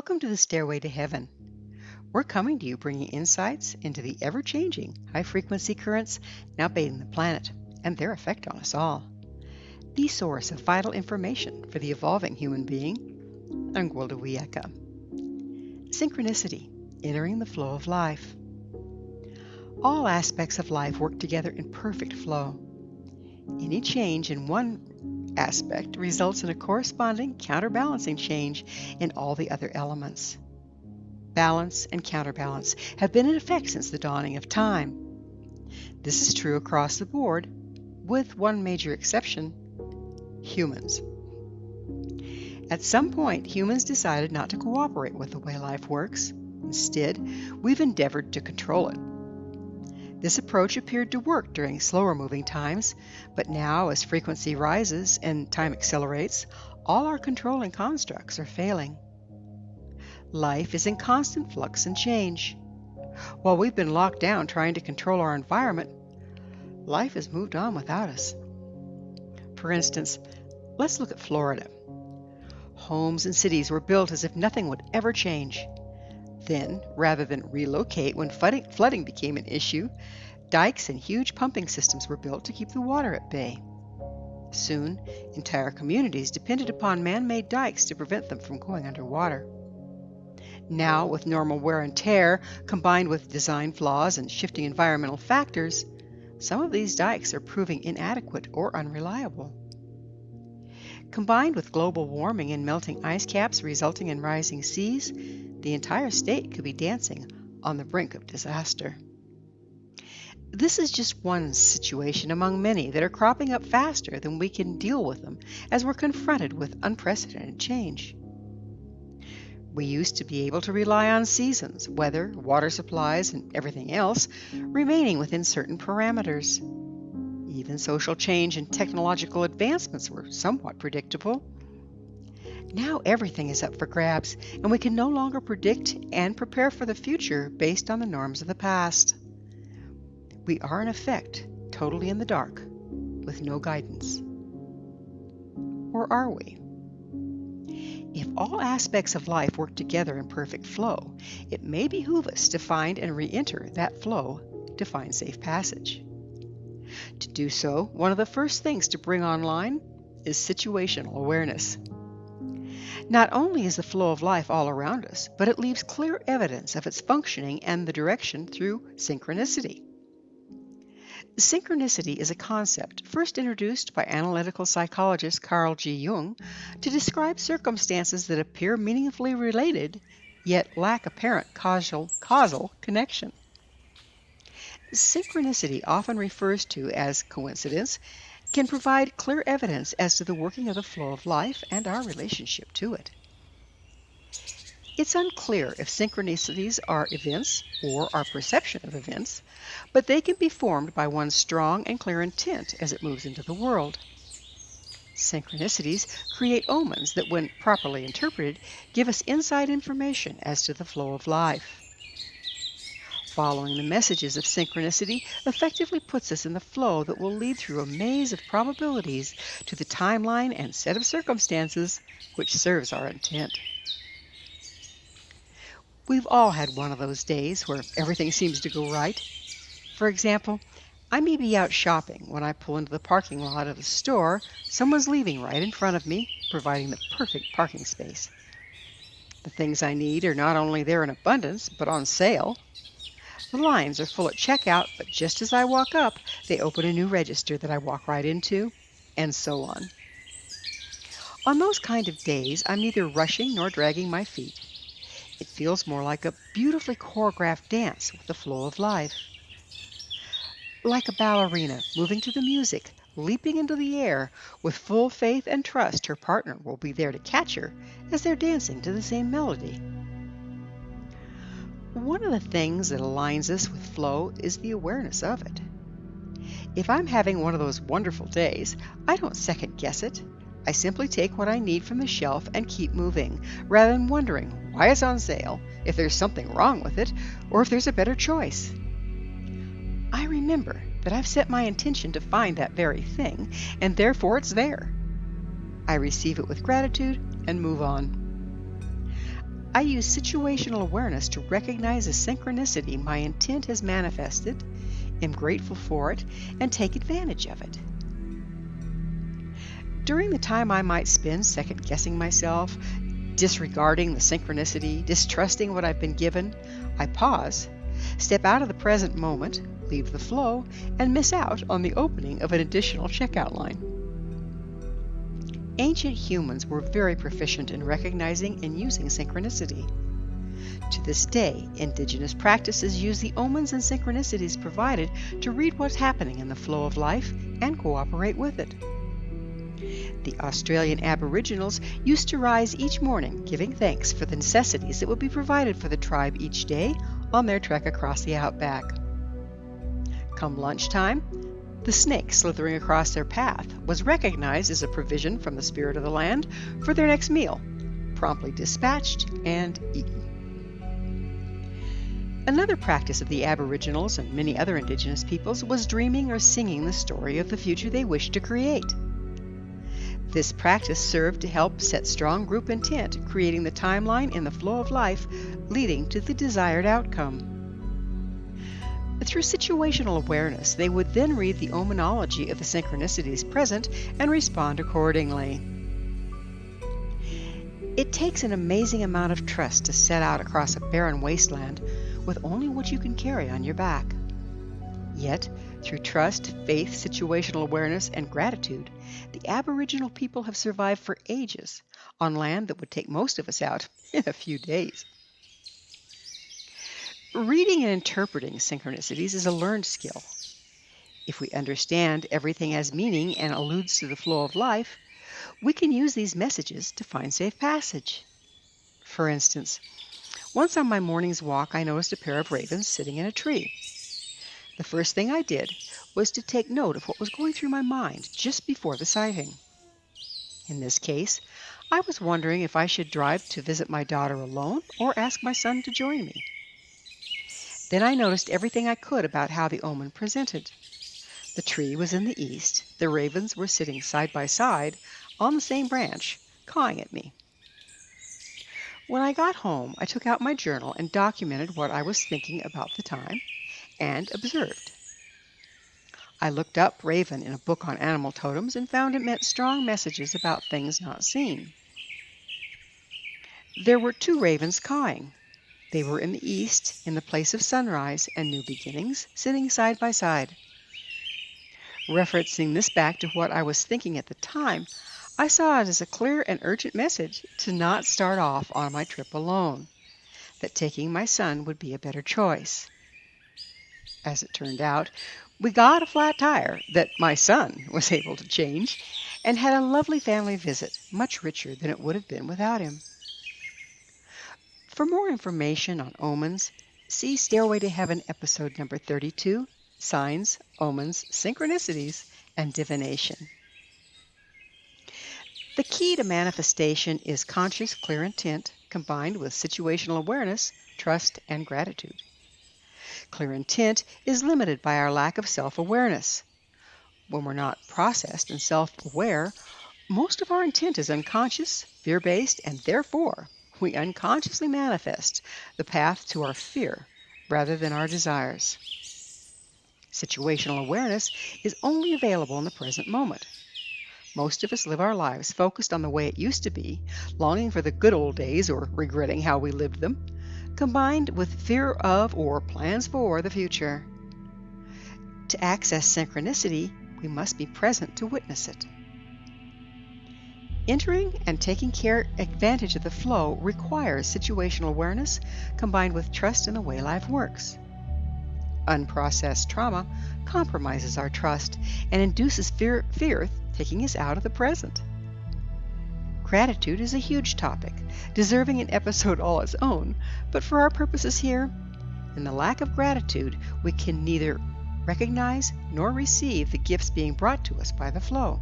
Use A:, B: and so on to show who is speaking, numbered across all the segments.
A: Welcome to the Stairway to Heaven. We're coming to you bringing insights into the ever-changing high-frequency currents now bathing the planet and their effect on us all. The source of vital information for the evolving human being, Angwildawieka. Synchronicity, entering the flow of life. All aspects of life work together in perfect flow. Any change in one aspect results in a corresponding counterbalancing change in all the other elements. Balance and counterbalance have been in effect since the dawning of time. This is true across the board, with one major exception: humans. At some point, humans decided not to cooperate with the way life works. Instead, we've endeavored to control it. This approach appeared to work during slower-moving times, but now, as frequency rises and time accelerates, all our controlling constructs are failing. Life is in constant flux and change. While we've been locked down trying to control our environment, life has moved on without us. For instance, let's look at Florida. Homes and cities were built as if nothing would ever change. Then, rather than relocate when flooding became an issue, dikes and huge pumping systems were built to keep the water at bay. Soon, entire communities depended upon man-made dikes to prevent them from going underwater. Now, with normal wear and tear, combined with design flaws and shifting environmental factors, some of these dikes are proving inadequate or unreliable. Combined with global warming and melting ice caps resulting in rising seas, the entire state could be dancing on the brink of disaster. This is just one situation among many that are cropping up faster than we can deal with them as we're confronted with unprecedented change. We used to be able to rely on seasons, weather, water supplies, and everything else remaining within certain parameters. Even social change and technological advancements were somewhat predictable. Now everything is up for grabs, and we can no longer predict and prepare for the future based on the norms of the past. We are, in effect, totally in the dark, with no guidance. Or are we? If all aspects of life work together in perfect flow, it may behoove us to find and re-enter that flow to find safe passage. To do so, one of the first things to bring online is situational awareness. Not only is the flow of life all around us, but it leaves clear evidence of its functioning and the direction through synchronicity. Synchronicity is a concept first introduced by analytical psychologist Carl G. Jung to describe circumstances that appear meaningfully related, yet lack apparent causal connection. Synchronicity, often referred to as coincidence, can provide clear evidence as to the working of the flow of life and our relationship to it. It's unclear if synchronicities are events or our perception of events, but they can be formed by one's strong and clear intent as it moves into the world. Synchronicities create omens that, when properly interpreted, give us inside information as to the flow of life. Following the messages of synchronicity effectively puts us in the flow that will lead through a maze of probabilities to the timeline and set of circumstances which serves our intent. We've all had one of those days where everything seems to go right. For example, I may be out shopping when I pull into the parking lot of a store. Someone's leaving right in front of me, providing the perfect parking space. The things I need are not only there in abundance, but on sale. The lines are full at checkout, but just as I walk up, they open a new register that I walk right into, and so on. On those kind of days, I'm neither rushing nor dragging my feet. It feels more like a beautifully choreographed dance with the flow of life. Like a ballerina moving to the music, leaping into the air, with full faith and trust her partner will be there to catch her as they're dancing to the same melody. One of the things that aligns us with flow is the awareness of it. If I'm having one of those wonderful days, I don't second guess it. I simply take what I need from the shelf and keep moving, rather than wondering why it's on sale, if there's something wrong with it, or if there's a better choice. I remember that I've set my intention to find that very thing, and therefore it's there. I receive it with gratitude and move on. I use situational awareness to recognize a synchronicity my intent has manifested, am grateful for it, and take advantage of it. During the time I might spend second-guessing myself, disregarding the synchronicity, distrusting what I've been given, I pause, step out of the present moment, leave the flow, and miss out on the opening of an additional checkout line. Ancient humans were very proficient in recognizing and using synchronicity. To this day, indigenous practices use the omens and synchronicities provided to read what's happening in the flow of life and cooperate with it. The Australian Aboriginals used to rise each morning giving thanks for the necessities that would be provided for the tribe each day on their trek across the outback. Come lunchtime, the snake slithering across their path was recognized as a provision from the spirit of the land for their next meal, promptly dispatched and eaten. Another practice of the Aboriginals and many other indigenous peoples was dreaming or singing the story of the future they wished to create. This practice served to help set strong group intent, creating the timeline in the flow of life, leading to the desired outcome. Through situational awareness, they would then read the omenology of the synchronicities present and respond accordingly. It takes an amazing amount of trust to set out across a barren wasteland with only what you can carry on your back. Yet, through trust, faith, situational awareness, and gratitude, the Aboriginal people have survived for ages on land that would take most of us out in a few days. Reading and interpreting synchronicities is a learned skill. If we understand everything has meaning and alludes to the flow of life, we can use these messages to find safe passage. For instance, once on my morning's walk, I noticed a pair of ravens sitting in a tree. The first thing I did was to take note of what was going through my mind just before the sighting. In this case, I was wondering if I should drive to visit my daughter alone or ask my son to join me. Then I noticed everything I could about how the omen presented. The tree was in the east. The ravens were sitting side by side on the same branch, cawing at me. When I got home, I took out my journal and documented what I was thinking about the time and observed. I looked up raven in a book on animal totems and found it meant strong messages about things not seen. There were 2 ravens cawing. They were in the east, in the place of sunrise and new beginnings, sitting side by side. Referencing this back to what I was thinking at the time, I saw it as a clear and urgent message to not start off on my trip alone, that taking my son would be a better choice. As it turned out, we got a flat tire that my son was able to change and had a lovely family visit, much richer than it would have been without him. For more information on omens, see Stairway to Heaven episode number 32, Signs, Omens, Synchronicities, and Divination. The key to manifestation is conscious, clear intent combined with situational awareness, trust, and gratitude. Clear intent is limited by our lack of self-awareness. When we're not processed and self-aware, most of our intent is unconscious, fear-based, and therefore we unconsciously manifest the path to our fear rather than our desires. Situational awareness is only available in the present moment. Most of us live our lives focused on the way it used to be, longing for the good old days or regretting how we lived them, combined with fear of or plans for the future. To access synchronicity, we must be present to witness it. Entering and taking advantage of the flow requires situational awareness combined with trust in the way life works. Unprocessed trauma compromises our trust and induces fear, taking us out of the present. Gratitude is a huge topic, deserving an episode all its own, but for our purposes here, in the lack of gratitude, we can neither recognize nor receive the gifts being brought to us by the flow.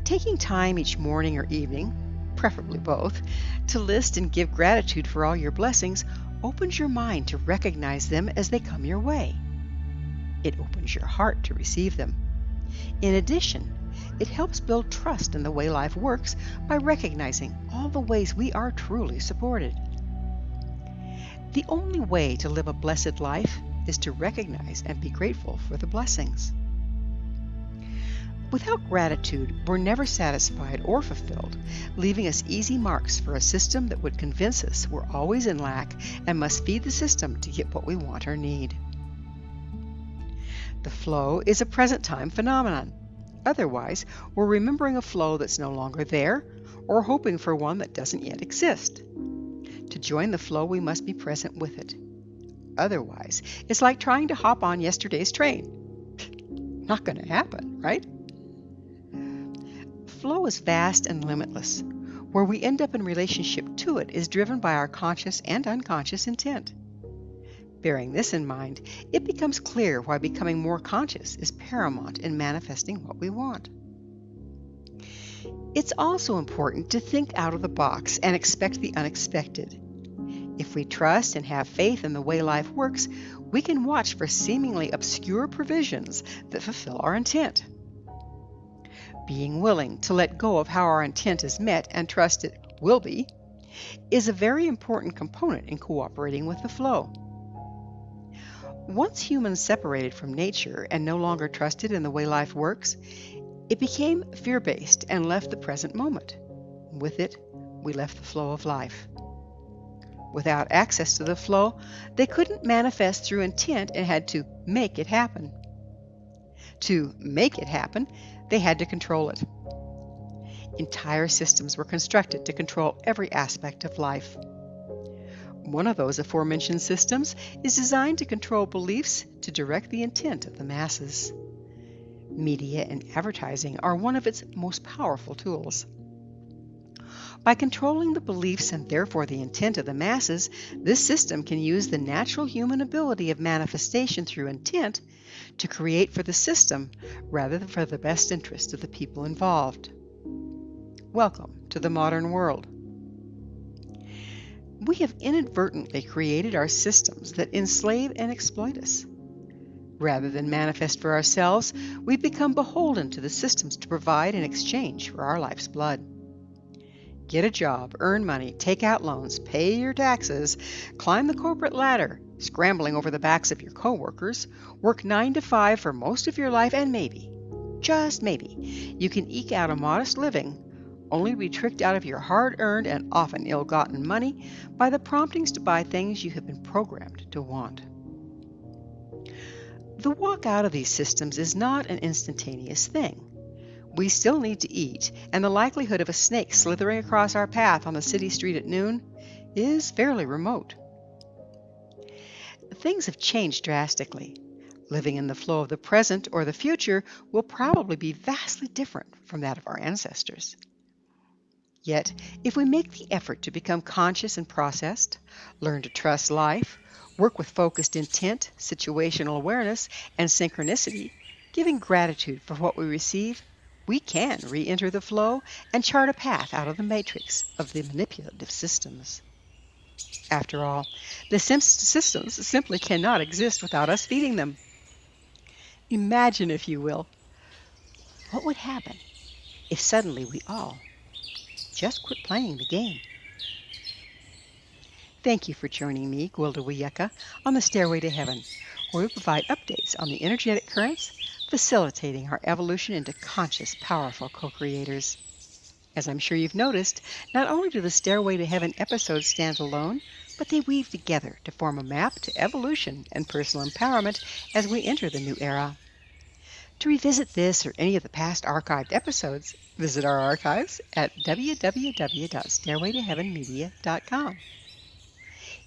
A: Taking time each morning or evening, preferably both, to list and give gratitude for all your blessings opens your mind to recognize them as they come your way. It opens your heart to receive them. In addition, it helps build trust in the way life works by recognizing all the ways we are truly supported. The only way to live a blessed life is to recognize and be grateful for the blessings. Without gratitude, we're never satisfied or fulfilled, leaving us easy marks for a system that would convince us we're always in lack and must feed the system to get what we want or need. The flow is a present time phenomenon. Otherwise, we're remembering a flow that's no longer there or hoping for one that doesn't yet exist. To join the flow, we must be present with it. Otherwise, it's like trying to hop on yesterday's train. Not going to happen, right? Flow is vast and limitless. Where we end up in relationship to it is driven by our conscious and unconscious intent. Bearing this in mind, it becomes clear why becoming more conscious is paramount in manifesting what we want. It's also important to think out of the box and expect the unexpected. If we trust and have faith in the way life works, we can watch for seemingly obscure provisions that fulfill our intent. Being willing to let go of how our intent is met and trust it will be is a very important component in cooperating with the flow. Once humans separated from nature and no longer trusted in the way life works, it became fear-based and left the present moment. With it, we left the flow of life. Without access to the flow, they couldn't manifest through intent and had to make it happen. To make it happen, they had to control it. Entire systems were constructed to control every aspect of life. One of those aforementioned systems is designed to control beliefs to direct the intent of the masses. Media and advertising are one of its most powerful tools. By controlling the beliefs and therefore the intent of the masses, this system can use the natural human ability of manifestation through intent to create for the system rather than for the best interest of the people involved. Welcome to the modern world. We have inadvertently created our systems that enslave and exploit us. Rather than manifest for ourselves, we've become beholden to the systems to provide in exchange for our life's blood. Get a job, earn money, take out loans, pay your taxes, climb the corporate ladder, scrambling over the backs of your coworkers, work 9 to 5 for most of your life, and maybe, just maybe, you can eke out a modest living, only to be tricked out of your hard-earned and often ill-gotten money by the promptings to buy things you have been programmed to want. The walk out of these systems is not an instantaneous thing. We still need to eat, and the likelihood of a snake slithering across our path on the city street at noon is fairly remote. Things have changed drastically. Living in the flow of the present or the future will probably be vastly different from that of our ancestors. Yet, if we make the effort to become conscious and processed, learn to trust life, work with focused intent, situational awareness, and synchronicity, giving gratitude for what we receive, we can re-enter the flow and chart a path out of the matrix of the manipulative systems. After all, the systems simply cannot exist without us feeding them. Imagine, if you will, what would happen if suddenly we all just quit playing the game. Thank you for joining me, Gwilda Wiyaka, on the Stairway to Heaven, where we provide updates on the energetic currents facilitating our evolution into conscious, powerful co-creators. As I'm sure you've noticed, not only do the Stairway to Heaven episodes stand alone, but they weave together to form a map to evolution and personal empowerment as we enter the new era. To revisit this or any of the past archived episodes, visit our archives at www.stairwaytoheavenmedia.com.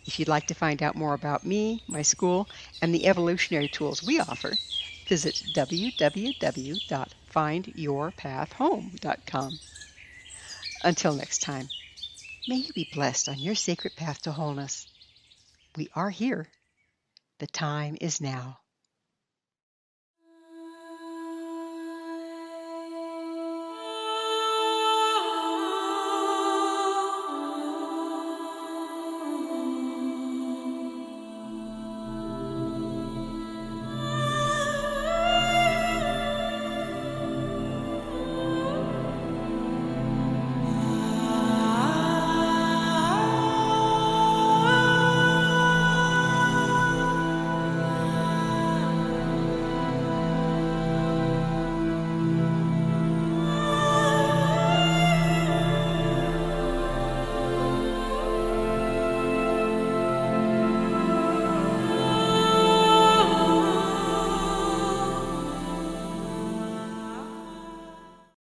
A: If you'd like to find out more about me, my school, and the evolutionary tools we offer, visit www.findyourpathhome.com. Until next time, may you be blessed on your sacred path to wholeness. We are here. The time is now.